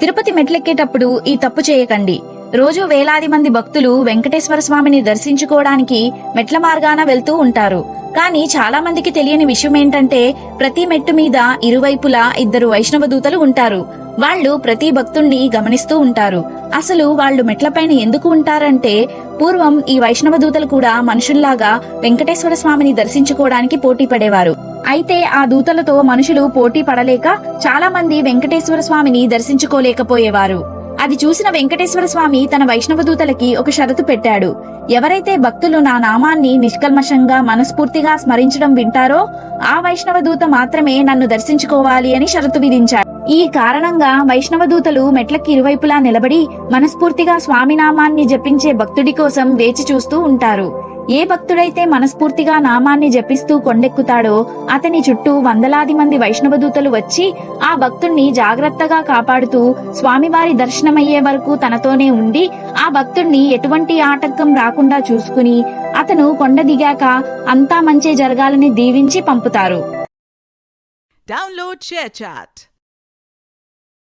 తిరుపతి మెట్లెక్కేటప్పుడు ఈ తప్పు చేయకండి. రోజు వేలాది మంది భక్తులు వెంకటేశ్వర స్వామిని దర్శించుకోవడానికి మెట్ల మార్గాన వెళ్తూ ఉంటారు. కానీ చాలా మందికి తెలియని విషయం ఏంటంటే ప్రతి మెట్టు మీద ఇరువైపులా 2 వైష్ణవ దూతలు ఉంటారు. వాళ్ళు ప్రతి భక్తుణ్ణి గమనిస్తూ ఉంటారు. అసలు వాళ్ళు మెట్లపైన ఎందుకు ఉంటారంటే పూర్వం ఈ వైష్ణవ దూతలు కూడా మనుషుల్లాగా వెంకటేశ్వర స్వామిని దర్శించుకోవడానికి పోటీ పడేవారు. అయితే ఆ దూతలతో మనుషులు పోటీ పడలేక చాలా మంది వెంకటేశ్వర స్వామిని దర్శించుకోలేకపోయేవారు. అది చూసిన వెంకటేశ్వర స్వామి తన వైష్ణవ దూతలకి ఒక షరతు పెట్టాడు. ఎవరైతే భక్తులు నా నామాన్ని నిష్కల్మషంగా మనస్ఫూర్తిగా స్మరించడం వింటారో ఆ వైష్ణవ దూత మాత్రమే నన్ను దర్శించుకోవాలి అని షరతు విధించాడు. ఈ కారణంగా వైష్ణవ దూతలు మెట్లకి ఇరువైపులా నిలబడి మనస్ఫూర్తిగా స్వామి నామాన్ని జపించే భక్తుడి కోసం వేచి చూస్తూ ఉంటారు. ఏ భక్తుడైతే మనస్ఫూర్తిగా నామాన్ని జపిస్తూ కొండెక్కుతాడో అతని చుట్టూ వందలాది మంది వైష్ణవ దూతలు వచ్చి ఆ భక్తుణ్ణి జాగ్రత్తగా కాపాడుతూ స్వామివారి దర్శనమయ్యే వరకు తనతోనే ఉండి ఆ భక్తుణ్ణి ఎటువంటి ఆటంకం రాకుండా చూసుకుని అతను కొండ దిగాక అంతా మంచే జరగాలని దీవించి పంపుతారు. Download ShareChat.